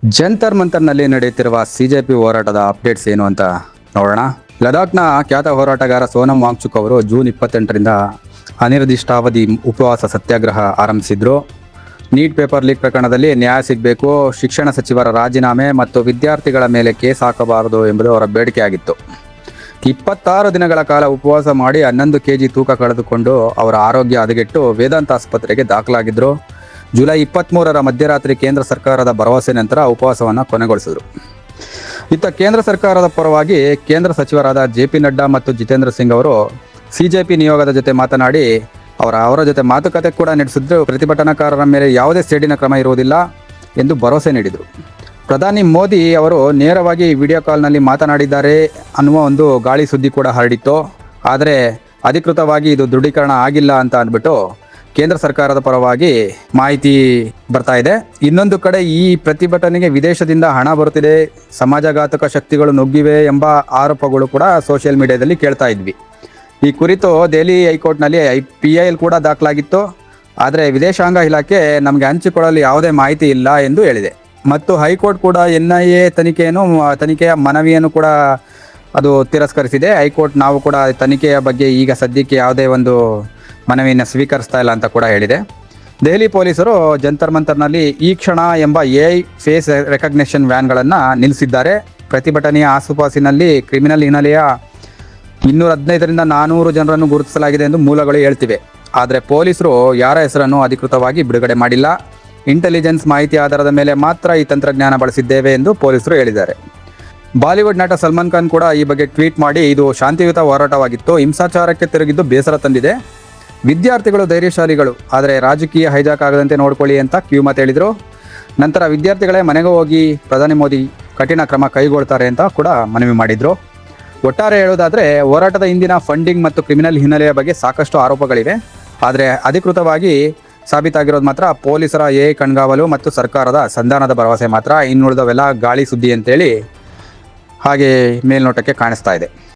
ಜಂತರ್ ಮಂತರ್ನಲ್ಲಿ ನಡೆಯುತ್ತಿರುವ ಸಿಜೆಪಿ ಹೋರಾಟದ ಅಪ್ಡೇಟ್ಸ್ ಏನು ಅಂತ ನೋಡೋಣ. ಲಡಾಖ್ನ ಖ್ಯಾತ ಹೋರಾಟಗಾರ ಸೋನಂ ವಾಂಗ್ಚುಕ್ ಅವರು ಜೂನ್ 28ರಿಂದ ಅನಿರ್ದಿಷ್ಟಾವಧಿ ಉಪವಾಸ ಸತ್ಯಾಗ್ರಹ ಆರಂಭಿಸಿದ್ರು. ನೀಟ್ ಪೇಪರ್ ಲೀಕ್ ಪ್ರಕರಣದಲ್ಲಿ ನ್ಯಾಯ ಸಿಗಬೇಕು, ಶಿಕ್ಷಣ ಸಚಿವರ ರಾಜೀನಾಮೆ ಮತ್ತು ವಿದ್ಯಾರ್ಥಿಗಳ ಮೇಲೆ ಕೇಸ್ ಹಾಕಬಾರದು ಎಂಬುದು ಅವರ ಬೇಡಿಕೆಯಾಗಿತ್ತು. 26 ದಿನಗಳ ಕಾಲ ಉಪವಾಸ ಮಾಡಿ 11 kg ತೂಕ ಕಳೆದುಕೊಂಡು ಅವರ ಆರೋಗ್ಯ ಹದಗೆಟ್ಟು ವೇದಾಂತ ಆಸ್ಪತ್ರೆಗೆ ದಾಖಲಾಗಿದ್ದರು. ಜುಲೈ 23ರ ಮಧ್ಯರಾತ್ರಿ ಕೇಂದ್ರ ಸರ್ಕಾರದ ಭರವಸೆ ನಂತರ ಉಪವಾಸವನ್ನು ಕೊನೆಗೊಳಿಸಿದರು. ಇತ್ತ ಕೇಂದ್ರ ಸರ್ಕಾರದ ಪರವಾಗಿ ಕೇಂದ್ರ ಸಚಿವರಾದ JP ನಡ್ಡಾ ಮತ್ತು ಜಿತೇಂದ್ರ ಸಿಂಗ್ ಅವರು ಸಿಜೆಪಿ ನಿಯೋಗದ ಜೊತೆ ಮಾತನಾಡಿ ಅವರ ಜೊತೆ ಮಾತುಕತೆ ಕೂಡ ನಡೆಸಿದ್ರು. ಪ್ರತಿಭಟನಾಕಾರರ ಮೇಲೆ ಯಾವುದೇ ಸೇಡಿನ ಕ್ರಮ ಇರುವುದಿಲ್ಲ ಎಂದು ಭರವಸೆ ನೀಡಿದರು. ಪ್ರಧಾನಿ ಮೋದಿ ಅವರು ನೇರವಾಗಿ ವಿಡಿಯೋ ಕಾಲ್ನಲ್ಲಿ ಮಾತನಾಡಿದ್ದಾರೆ ಅನ್ನುವ ಒಂದು ಗಾಳಿ ಸುದ್ದಿ ಕೂಡ ಹರಡಿತ್ತು. ಆದರೆ ಅಧಿಕೃತವಾಗಿ ಇದು ದೃಢೀಕರಣ ಆಗಿಲ್ಲ ಅಂತ ಅಂದ್ಬಿಟ್ಟು ಕೇಂದ್ರ ಸರ್ಕಾರದ ಪರವಾಗಿ ಮಾಹಿತಿ ಬರ್ತಾ ಇದೆ. ಇನ್ನೊಂದು ಕಡೆ ಈ ಪ್ರತಿಭಟನೆಗೆ ವಿದೇಶದಿಂದ ಹಣ ಬರುತ್ತಿದೆ, ಸಮಾಜಘಾತಕ ಶಕ್ತಿಗಳು ನುಗ್ಗಿವೆ ಎಂಬ ಆರೋಪಗಳು ಕೂಡ ಸೋಷಿಯಲ್ ಮೀಡಿಯಾದಲ್ಲಿ ಕೇಳ್ತಾ ಇದ್ವಿ. ಈ ಕುರಿತು ದೆಹಲಿ ಹೈಕೋರ್ಟ್ನಲ್ಲಿ PIL ಕೂಡ ದಾಖಲಾಗಿತ್ತು. ಆದರೆ ವಿದೇಶಾಂಗ ಇಲಾಖೆ ನಮಗೆ ಹಂಚಿಕೊಳ್ಳಲು ಯಾವುದೇ ಮಾಹಿತಿ ಇಲ್ಲ ಎಂದು ಹೇಳಿದೆ. ಮತ್ತು ಹೈಕೋರ್ಟ್ ಕೂಡ NIA ತನಿಖೆಯ ಮನವಿಯನ್ನು ಕೂಡ ಅದು ತಿರಸ್ಕರಿಸಿದೆ. ಹೈಕೋರ್ಟ್ ನಾವು ಕೂಡ ತನಿಖೆಯ ಬಗ್ಗೆ ಈಗ ಸದ್ಯಕ್ಕೆ ಯಾವುದೇ ಒಂದು ಮನವಿಯನ್ನು ಸ್ವೀಕರಿಸ್ತಾ ಇಲ್ಲ ಅಂತ ಕೂಡ ಹೇಳಿದೆ. ದೆಹಲಿ ಪೊಲೀಸರು ಜಂತರ್ ಮಂತರ್ನಲ್ಲಿ ಈ ಕ್ಷಣ ಎಂಬ AI ಫೇಸ್ ರೆಕಗ್ನಿಷನ್ ವ್ಯಾನ್ಗಳನ್ನು ನಿಲ್ಲಿಸಿದ್ದಾರೆ. ಪ್ರತಿಭಟನೆಯ ಆಸುಪಾಸಿನಲ್ಲಿ ಕ್ರಿಮಿನಲ್ ಹಿನ್ನೆಲೆಯ 215ರಿಂದ 400 ಜನರನ್ನು ಗುರುತಿಸಲಾಗಿದೆ ಎಂದು ಮೂಲಗಳು ಹೇಳ್ತಿವೆ. ಆದರೆ ಪೊಲೀಸರು ಯಾರ ಹೆಸರನ್ನು ಅಧಿಕೃತವಾಗಿ ಬಿಡುಗಡೆ ಮಾಡಿಲ್ಲ. ಇಂಟೆಲಿಜೆನ್ಸ್ ಮಾಹಿತಿ ಆಧಾರದ ಮೇಲೆ ಮಾತ್ರ ಈ ತಂತ್ರಜ್ಞಾನ ಬಳಸಿದ್ದೇವೆ ಎಂದು ಪೊಲೀಸರು ಹೇಳಿದ್ದಾರೆ. ಬಾಲಿವುಡ್ ನಟ ಸಲ್ಮಾನ್ ಖಾನ್ ಕೂಡ ಈ ಬಗ್ಗೆ ಟ್ವೀಟ್ ಮಾಡಿ ಇದು ಶಾಂತಿಯುತ ಹೋರಾಟವಾಗಿತ್ತು, ಹಿಂಸಾಚಾರಕ್ಕೆ ತಿರುಗಿದ್ದು ಬೇಸರ ತಂದಿದೆ. ವಿದ್ಯಾರ್ಥಿಗಳು ಧೈರ್ಯಶಾಲಿಗಳು, ಆದರೆ ರಾಜಕೀಯ ಹೈಜಾಕ್ ಆಗದಂತೆ ನೋಡ್ಕೊಳ್ಳಿ ಅಂತ ಕಿವಿಮಾತು ಹೇಳಿದರು. ನಂತರ ವಿದ್ಯಾರ್ಥಿಗಳೇ ಮನೆಗೆ ಹೋಗಿ ಪ್ರಧಾನಿ ಮೋದಿ ಕಠಿಣ ಕ್ರಮ ಕೈಗೊಳ್ತಾರೆ ಅಂತ ಕೂಡ ಮನವಿ ಮಾಡಿದರು. ಒಟ್ಟಾರೆ ಹೇಳೋದಾದರೆ ಹೋರಾಟದ ಹಿಂದಿನ ಫಂಡಿಂಗ್ ಮತ್ತು ಕ್ರಿಮಿನಲ್ ಹಿನ್ನೆಲೆಯ ಬಗ್ಗೆ ಸಾಕಷ್ಟು ಆರೋಪಗಳಿವೆ. ಆದರೆ ಅಧಿಕೃತವಾಗಿ ಸಾಬೀತಾಗಿರೋದು ಮಾತ್ರ ಪೊಲೀಸರ AI ಕಣ್ಗಾವಲು ಮತ್ತು ಸರ್ಕಾರದ ಸಂಧಾನದ ಭರವಸೆ ಮಾತ್ರ. ಇನ್ನುಳಿದವೆಲ್ಲ ಗಾಳಿ ಸುದ್ದಿ ಅಂತೇಳಿ ಹಾಗೆ ಮೇಲ್ನೋಟಕ್ಕೆ ಕಾಣಿಸ್ತಾ ಇದೆ.